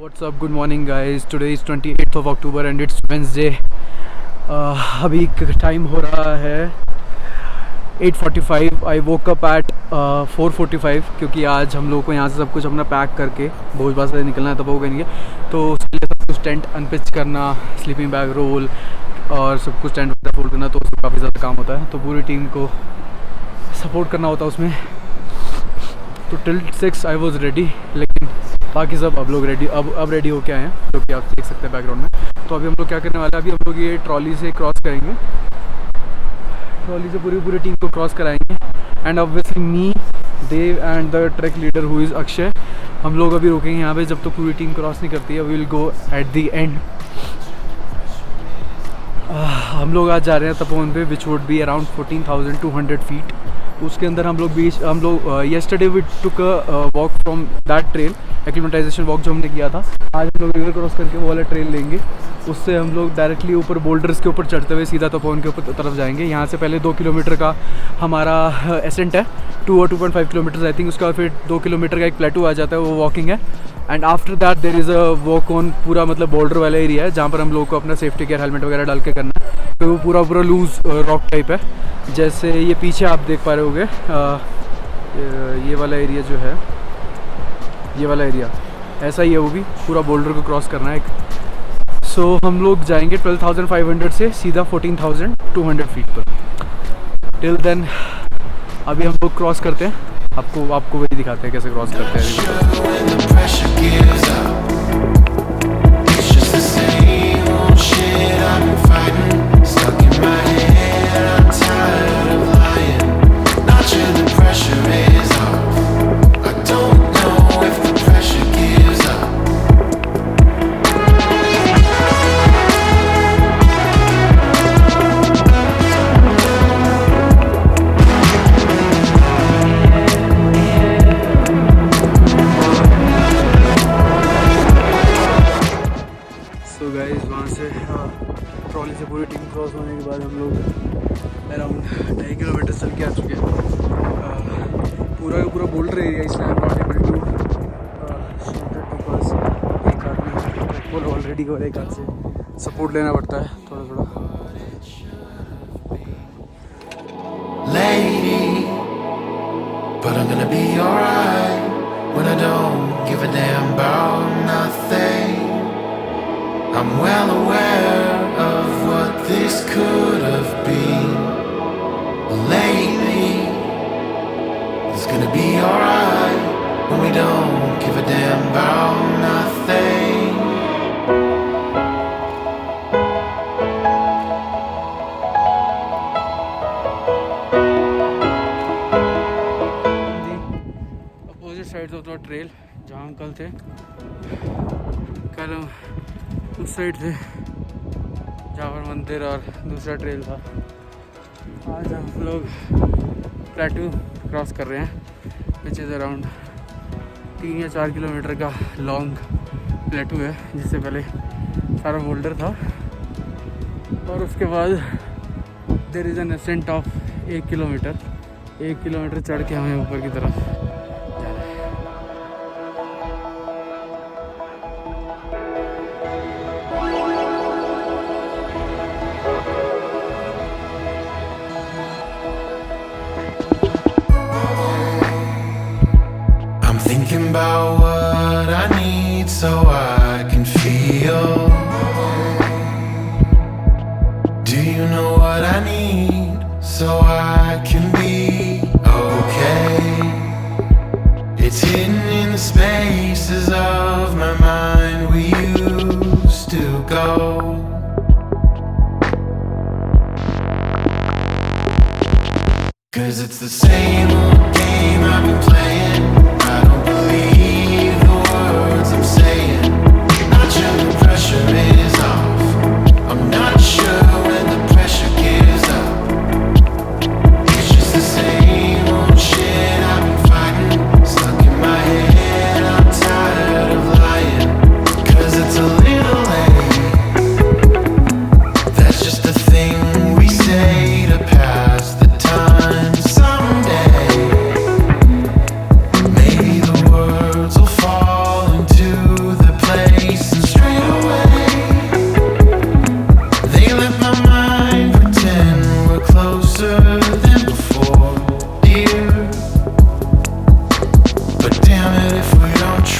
What's up? Good morning, guys. Today is 28th of October and it's Wednesday. अभी time हो रहा है 8:45. आई woke up at 4:45 क्योंकि आज हम लोग को यहाँ से सब कुछ अपना पैक करके भोजबाज से निकलना है, तब वो करेंगे तो उसके लिए सब कुछ टेंट अनपिच करना, स्लीपिंग बैग रोल और सब कुछ टेंट वगैरह फोल्ड करना, तो उसमें काफ़ी ज़्यादा काम होता है, तो पूरी टीम को सपोर्ट करना होता है उसमें। तो टिल 6 आई वॉज रेडी, लेकिन बाकी सब अब लोग रेडी अब रेडी होके आए हैं, जो कि आप देख सकते हैं बैकग्राउंड में। तो अभी हम लोग क्या करने वाले हैं, अभी हम लोग ये ट्रॉली से क्रॉस करेंगे, ट्रॉली से पूरी टीम को क्रॉस कराएंगे। And obviously me, Dev and the track leader who is Akshay, हम लोग अभी रुकेंगे यहाँ पे जब तक पूरी टीम क्रॉस नहीं करती है। We will go at the end. हम लोग आज जा रहे हैं तपोवन पे, which would be around 14,200 feet. उसके अंदर हम लोग yesterday we took a walk from that trail, acclimatization walk जो हमने किया था। आज हम लोग रिवर क्रॉस करके वो वाला ट्रेल लेंगे, उससे हम लोग डायरेक्टली ऊपर बोल्डर्स के ऊपर चढ़ते हुए सीधा तपोवन के ऊपर तरफ जाएंगे। यहाँ से पहले 2 किलोमीटर का हमारा एसेंट है, 2 और 2.5 किलोमीटर आई थिंक। उसके बाद फिर 2 किलोमीटर का एक प्लेटू आ जाता है, वो वॉकिंग है। And after that there is a walk on, पूरा मतलब बोल्डर वाला एरिया है जहाँ पर हम लोग को अपना सेफ्टी केयर हेलमेट वगैरह डाल के करना है। तो वो पूरा लूज रॉक टाइप है, जैसे ये पीछे आप देख पा रहे होगे। ये वाला एरिया जो है, ये वाला एरिया ऐसा ही है, वो भी पूरा बोल्डर को क्रॉस करना है। सो हम लोग जाएंगे 12,500 से सीधा 14,200 फीट पर। टिल देन अभी हम लोग क्रॉस करते हैं, आपको वही दिखाते हैं कैसे क्रॉस करते हैं। वहाँ से ट्रॉली से पूरी टीम क्रॉस होने के बाद हम लोग अराउंड 2.5 किलोमीटर चल के आ चुके हैं। पूरा बोल्डर एरिया, इसलिए I am not able to shoot because एक हाथ में बोल ऑलरेडी और एक हाथ से सपोर्ट लेना पड़ता है थोड़ा। Lady, but I'm gonna be alright when I don't give a damn about nothing. I'm well aware of what this could have been. Lately, it's gonna be alright when we don't give a damn about nothing. Opposite side of the trail जहाँ हम कल थे, कल हम उस side थे जहाँ पर मंदिर और दूसरा ट्रेल था। आज हम लोग प्लेटू क्रॉस कर रहे हैं, विच इज़ अराउंड 3 या 4 किलोमीटर का लॉन्ग प्लेटू है, जिससे पहले सारा बोल्डर था। और उसके बाद there is an ascent of 1 kilometre चढ़ के हमें ऊपर की तरफ जाना है। Thinking about what I need so I can feel. Do you know what I need so I can be okay? It's hidden in the spaces of my mind we used to go. Cause it's the same old game I've been playing. I don't believe the words I'm saying. Not sure the pressure is off. I'm not sure when the pressure gives up. It's just the same old shit I've been fighting. Stuck in my head, I'm tired of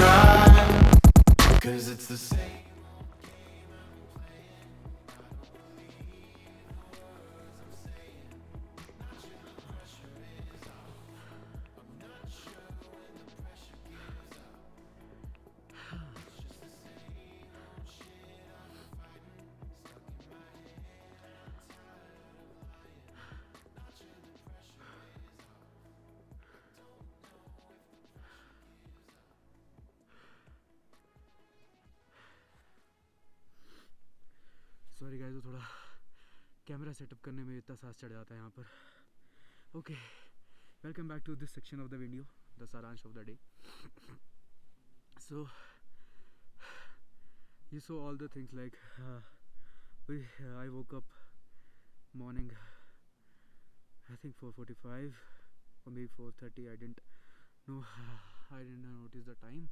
try, 'cause it's the same. Sorry guys, वो थोड़ा camera setup करने में इतना सांस चढ़ जाता है यहाँ पर. Okay, welcome back to this section of the video, the सारांश of the day. So you saw all the things like I woke up morning, I think 4:45 or maybe 4:30. I didn't know. I didn't notice the time.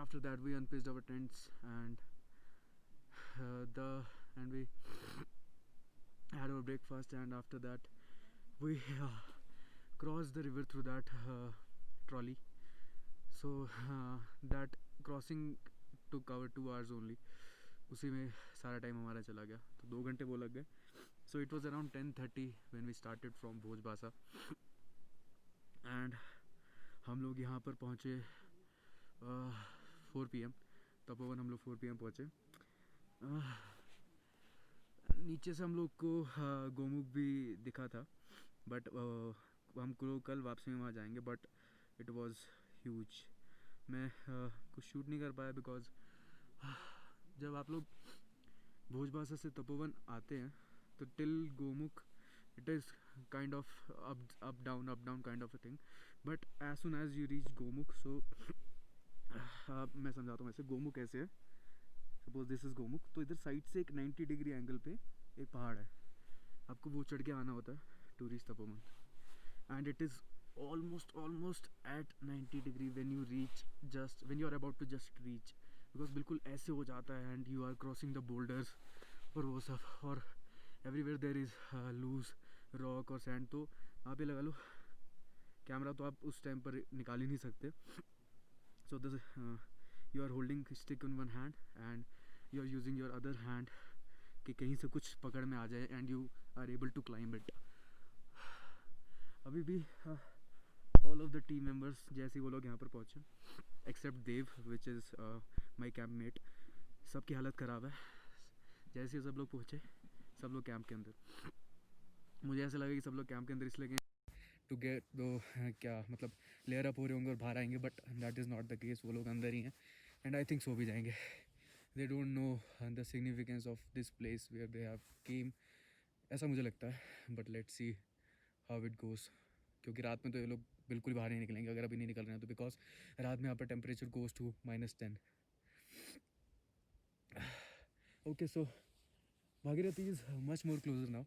After that we unpitched our tents and we had our breakfast, and after that we crossed the river through that trolley. So that crossing took our 2 hours only. उसी में सारा time हमारा चला गया, तो 2 घंटे वो लग गए. So it was around 10:30 when we started from Bhojbasa, and हम लोग यहाँ पर पहुँचे 4 PM. तपोवन हम लोग 4 PM पहुँचे. नीचे से हम लोग को गोमुख भी दिखा था, बट हमको कल वापसी में वहाँ जाएंगे, बट इट वाज ह्यूज. मैं कुछ शूट नहीं कर पाया बिकॉज जब आप लोग भोजबासा से तपोवन आते हैं तो till Gomukh it is kind of up down kind of a thing, but as soon as you reach Gomukh, so मैं समझाता हूँ ऐसे. गोमुख ऐसे है, सपोज दिस इज़ गोमुख, तो इधर साइड से एक 90 डिग्री एंगल पे एक पहाड़ है, आपको वो चढ़ के आना होता है to reach Tapovan, and it is almost at 90 degree when you are about to just reach, because बिल्कुल ऐसे हो जाता है and you are crossing the boulders और वो सब, और everywhere there is loose rock और sand. तो वहाँ पे लगा लो कैमरा, तो आप उस टाइम पर निकाल ही नहीं सकते. so this you are holding stick in one hand and you are using your other hand कि कहीं से कुछ पकड़ में आ जाए and you are able to climb it. अभी भी all of the team members जैसे वो लोग यहाँ पर पहुँचे, except Dev which is my camp mate, सबकी हालत ख़राब है. जैसे ही सब लोग पहुँचे, सब लोग कैंप के अंदर. मुझे ऐसा लगा कि सब लोग कैंप के अंदर इसलिए गए टू गेट दो क्या मतलब लेयर अप हो रहे होंगे और बाहर आएंगे, but that is not the case. वो लोग अंदर ही हैं एंड आई थिंक सो भी जाएंगे. They don't know the significance of this place where they have came, ऐसा मुझे लगता है. But let's see how it goes, क्योंकि रात में तो ये लोग बिल्कुल बाहर नहीं निकलेंगे अगर अभी नहीं निकल रहे हैं तो, बिकॉज रात में यहाँ पर temperature goes to -10. Okay, so Bhagirathi is much more closer now.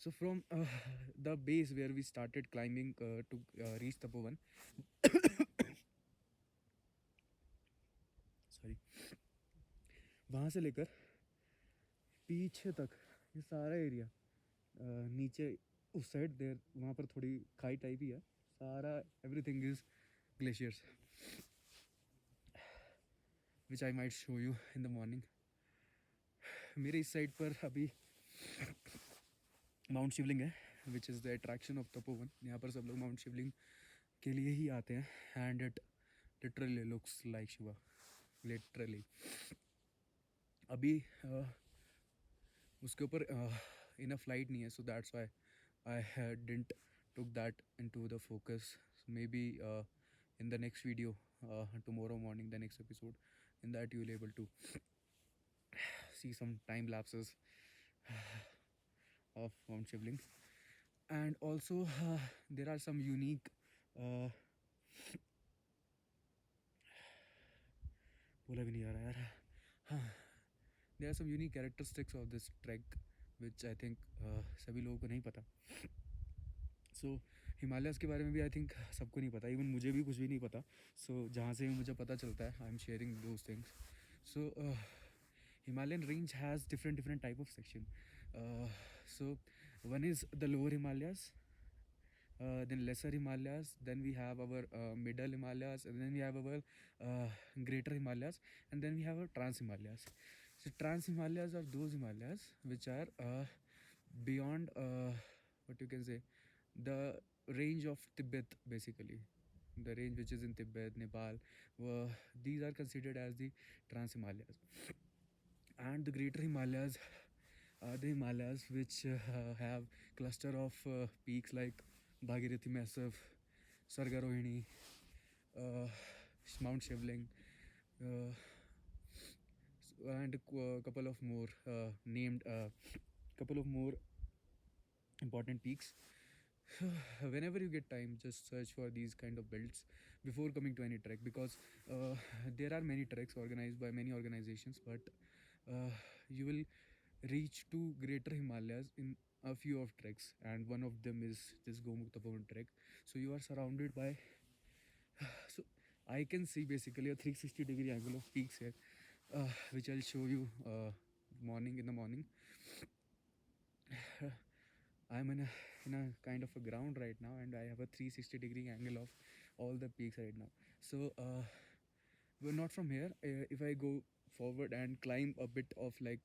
So from the base where we started climbing to reach Tapovan, sorry, वहाँ से लेकर पीछे तक ये सारा एरिया नीचे उस साइड देर वहाँ पर थोड़ी खाई टाइप ही है, सारा everything is glaciers, which I might show you in the morning. मेरे इस साइड पर अभी माउंट शिवलिंग है, which is the attraction of Tapovan. यहाँ पर सब लोग माउंट शिवलिंग के लिए ही आते हैं, and it literally looks like Shiva, literally. अभी उसके ऊपर इनफ लाइट नहीं है, so that's why I didn't took that into the focus. May be in the next video, tomorrow morning, the next episode, in that you will able to see some time lapses of Mount Shivling. And also there are some unique बोला भी नहीं आ रहा यार. हाँ, there are some unique characteristics of this trek which I think सभी लोगों को नहीं पता. So हिमालयस के बारे में भी आई थिंक सबको नहीं पता, इवन मुझे भी कुछ भी नहीं पता. सो जहाँ से भी मुझे पता चलता है I am sharing those things. So Himalayan range has different type of section. So one is the lower Himalayas, then lesser Himalayas, then we have our middle Himalayas, and then we have our greater Himalayas, and then we have our trans Himalayas. So trans Himalayas are those Himalayas which are beyond what you can say, the range of Tibet, basically the range which is in Tibet, Nepal. These are considered as the trans Himalayas, and the greater Himalayas are the Himalayas which have cluster of peaks like Bhagirathi Massif, Sargarohini, uh, Mount Shivling, uh, and a couple of more named couple of more important peaks. Whenever you get time, just search for these kind of belts before coming to any trek, because there are many treks organized by many organizations, but you will reach to greater Himalayas in a few of treks, and one of them is this Gomukta Pavan trek. So you are surrounded by so I can see basically a 360-degree angle of peaks here, which I'll show you morning in the morning. I'm in a kind of a ground right now, and I have a 360-degree angle of all the peaks right now. So we're not from here. If I go forward and climb a bit of like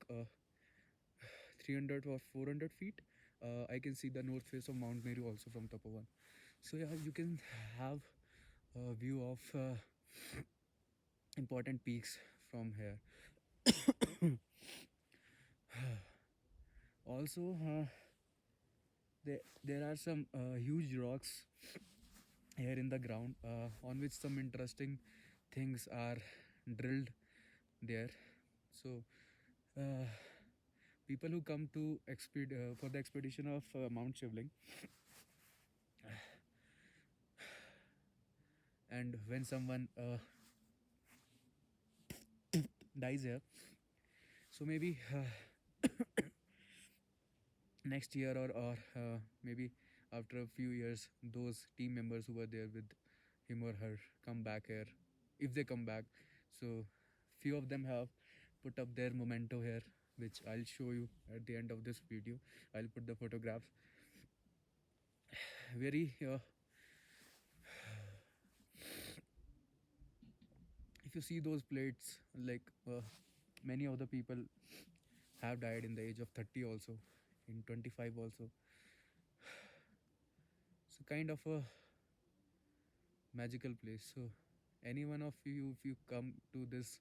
300 or 400 feet, I can see the north face of Mount Meru also from Tapovan. So yeah, you can have a view of important peaks from here. Also, there are some huge rocks here in the ground on which some interesting things are drilled there. So people who come to for the expedition of Mount Shivling, and when someone dies here, so maybe next year, or maybe after a few years, those team members who were there with him or her come back here, if they come back. So few of them have put up their memento here, which I'll show you at the end of this video. I'll put the photographs. Very if you see those plates, like many of the people have died in the age of 30 also, in 25 also. So kind of a magical place. So any one of you, if you come to this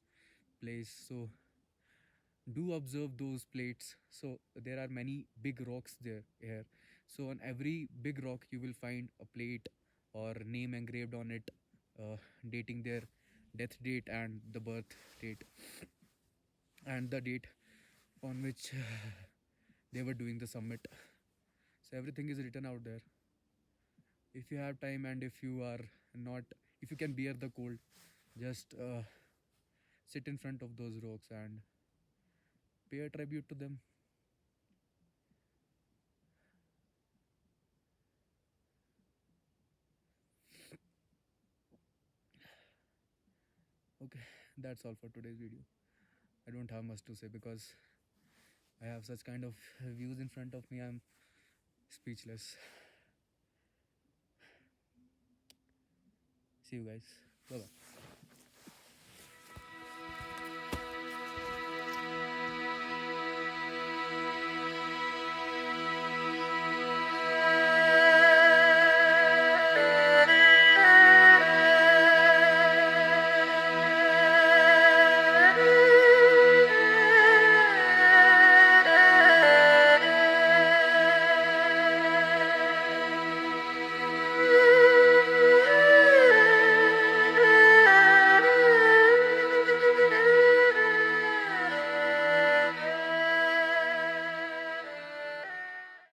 place, so do observe those plates. So there are many big rocks there here. So on every big rock you will find a plate or name engraved on it, dating their death date and the birth date, and the date on which they were doing the summit. So everything is written out there. If you have time, and if you are not, if you can bear the cold, just sit in front of those rocks and pay a tribute to them. Okay, that's all for today's video. I don't have much to say because I have such kind of views in front of me. I'm speechless. See you guys. Bye bye.